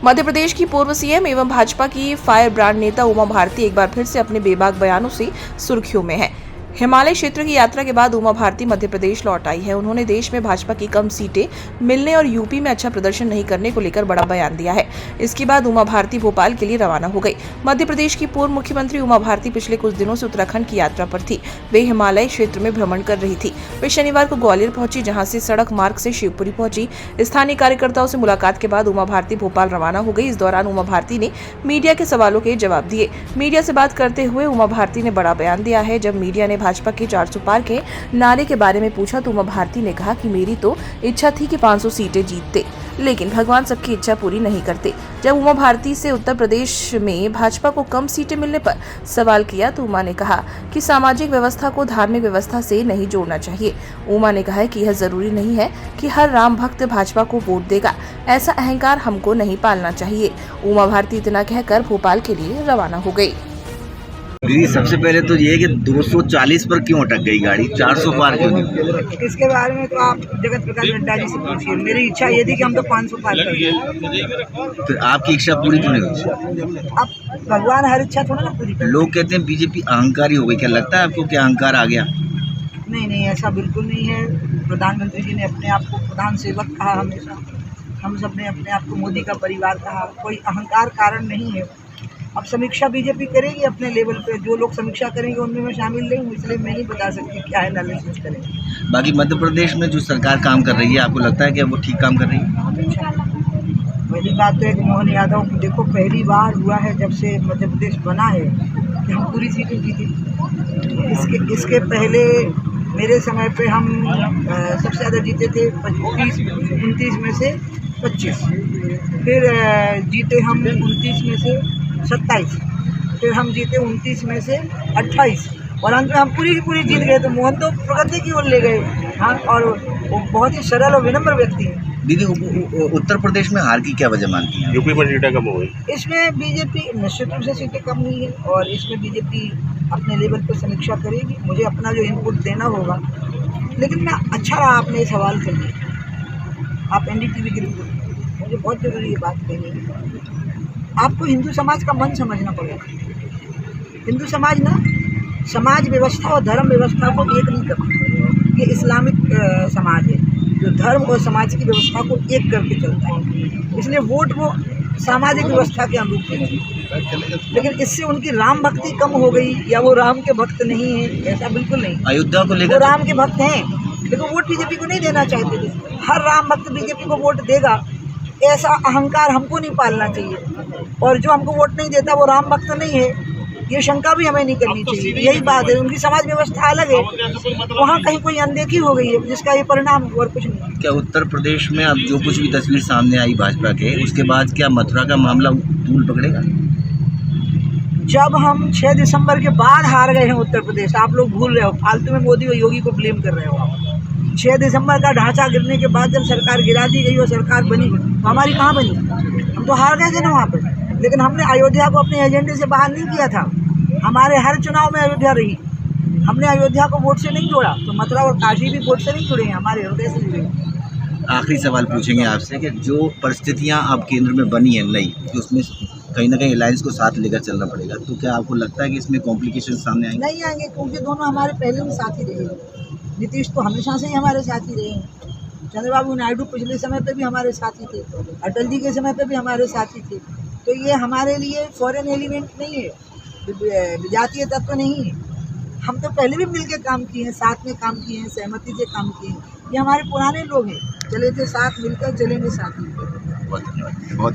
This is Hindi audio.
मध्य प्रदेश की पूर्व सीएम एवं भाजपा की फायर ब्रांड नेता उमा भारती एक बार फिर से अपने बेबाक बयानों से सुर्खियों में है। हिमालय क्षेत्र की यात्रा के बाद उमा भारती मध्य प्रदेश लौट आई है। उन्होंने देश में भाजपा की कम सीटें मिलने और यूपी में अच्छा प्रदर्शन नहीं करने को लेकर बड़ा बयान दिया है। इसके बाद उमा भारती भोपाल के लिए रवाना हो गई। मध्य प्रदेश की पूर्व मुख्यमंत्री उमा भारती पिछले कुछ दिनों से उत्तराखंड की यात्रा पर थी। वे हिमालय क्षेत्र में भ्रमण कर रही थी। वे शनिवार को ग्वालियर पहुंची, जहां से सड़क मार्ग से शिवपुरी पहुंची। स्थानीय कार्यकर्ताओं से मुलाकात के बाद उमा भारती भोपाल रवाना हो गई। इस दौरान उमा भारती ने मीडिया के सवालों के जवाब दिए। मीडिया से बात करते हुए उमा भारती ने बड़ा बयान दिया है। जब मीडिया ने भाजपा के 400 पार के नारे के बारे में पूछा तो उमा भारती ने कहा कि मेरी तो इच्छा थी कि 500 सीटें जीतते, लेकिन भगवान सबकी इच्छा पूरी नहीं करते। जब उमा भारती से उत्तर प्रदेश में भाजपा को कम सीटें मिलने पर सवाल किया तो उमा ने कहा कि सामाजिक व्यवस्था को धार्मिक व्यवस्था से नहीं जोड़ना चाहिए। उमा ने कहा कि यह जरूरी नहीं है कि हर राम भक्त भाजपा को वोट देगा, ऐसा अहंकार हमको नहीं पालना चाहिए। उमा भारती इतना कहकर भोपाल के लिए रवाना हो गई। दीदी, सबसे पहले तो ये है कि 240 पर क्यों अटक गई गाड़ी, 400 पार क्यों नहीं? इसके बारे में तो आप जगत प्रकाश नड्डा जी से पूछिए। मेरी इच्छा ये थी कि हम तो 500 पार करें। तो आपकी इच्छा पूरी क्यों नहीं हुई? अब भगवान हर इच्छा थोड़ा ना पूरी करते। लोग कहते हैं बीजेपी अहंकारी हो गई, क्या लगता है आपको, क्या अहंकार आ गया? नहीं, ऐसा बिल्कुल नहीं है। प्रधानमंत्री जी ने अपने आप को प्रधान सेवक कहा हमेशा। हम सब ने अपने आप को मोदी का परिवार कहा। कोई अहंकार कारण नहीं है। अब समीक्षा बीजेपी करेगी अपने लेवल पे, जो लोग समीक्षा करेंगे उनमें मैं शामिल नहीं हूँ, इसलिए मैं नहीं बता सकती क्या एनालिसिस करेंगे। बाकी मध्य प्रदेश में जो सरकार काम कर रही है, आपको लगता है कि वो ठीक काम कर रही है? पहली बात तो है कि मोहन यादव, देखो पहली बार हुआ है जब से मध्य प्रदेश बना है कि हम पूरी सीटें जीती। इसके पहले मेरे समय पे हम सबसे ज़्यादा जीते थे 29 में से 25, फिर जीते हम 29 में से 27, फिर हम जीते 29 में से 28 और अंत में हम पूरी की पूरी जीत गए। तो मोहन तो प्रगति की ओर ले गए। हाँ, और वो बहुत ही सरल और विनम्र व्यक्ति है। दीदी, उत्तर प्रदेश में हार की क्या वजह मानती हैं? यूपी में सीटें कम हो गई। इसमें बीजेपी निश्चित रूप से सीटें कम हुई है और इसमें बीजेपी अपने लेवल पर समीक्षा करेगी। मुझे अपना जो इनपुट देना होगा, लेकिन मैं अच्छा रहा आपने ये सवाल कर लिया। आप एनडीटीवी के रिपोर्ट, मुझे बहुत जरूरी ये बात कहनी है। आपको हिंदू समाज का मन समझना पड़ेगा। हिंदू समाज ना समाज व्यवस्था और धर्म व्यवस्था को एक नहीं करता। ये इस्लामिक समाज है जो धर्म और समाज की व्यवस्था को एक करके चलता है। इसलिए वोट वो सामाजिक व्यवस्था के अनुरूप है। लेकिन इससे उनकी राम भक्ति कम हो गई या वो राम के भक्त नहीं है, ऐसा बिल्कुल नहीं। अयोध्या को लेकर वो राम के भक्त हैं, लेकिन वोट बीजेपी को नहीं देना चाहते थे। हर राम भक्त बीजेपी को वोट देगा, ऐसा अहंकार हमको नहीं पालना चाहिए। और जो हमको वोट नहीं देता वो राम भक्त नहीं है, ये शंका भी हमें नहीं करनी चाहिए। यही बात है, उनकी समाज व्यवस्था अलग है, वहाँ कहीं कोई अनदेखी हो गई है जिसका ये परिणाम और कुछ नहीं। क्या उत्तर प्रदेश में अब जो कुछ भी तस्वीर सामने आई भाजपा के, उसके बाद क्या मथुरा का मामला तूल पकड़ेगा? जब हम 6 दिसंबर के बाद हार गए हैं उत्तर प्रदेश, आप लोग भूल रहे हो, फालतू में मोदी और योगी को ब्लेम कर रहे हो आप। 6 दिसंबर का ढांचा गिरने के बाद जब सरकार गिरा दी गई और सरकार बनी, तो हमारी कहाँ बनी? हम तो हार गए थे ना वहाँ पर। लेकिन हमने अयोध्या को अपने एजेंडे से बाहर नहीं किया था। हमारे हर चुनाव में अयोध्या रही। हमने अयोध्या को वोट से नहीं जोड़ा, तो मथुरा और काशी भी वोट से नहीं जुड़े हैं, हमारे हृदय से जुड़े हैं। आखिरी सवाल पूछेंगे आपसे कि जो परिस्थितियां अब केंद्र में बनी है नई, कि उसमें कहीं ना कहीं अलायंस को साथ लेकर चलना पड़ेगा, तो क्या आपको लगता है कि इसमें कॉम्प्लिकेशन सामने आएंगे? नहीं आएंगे, क्योंकि दोनों हमारे पहले भी साथी रहे हैं। नीतीश तो हमेशा से ही हमारे साथी रहे हैं। चंद्रबाबू नायडू पिछले समय पे भी हमारे साथी थे, अटल जी के समय पे भी हमारे साथी थे। तो ये हमारे लिए फॉरेन एलिमेंट नहीं है, विजातीय तत्व नहीं है। हम तो पहले भी मिलकर काम किए हैं, साथ में काम किए हैं, सहमति से काम किए हैं। ये हमारे पुराने लोग हैं, चले थे साथ मिलकर, चलेंगे साथ मिलकर। बहुत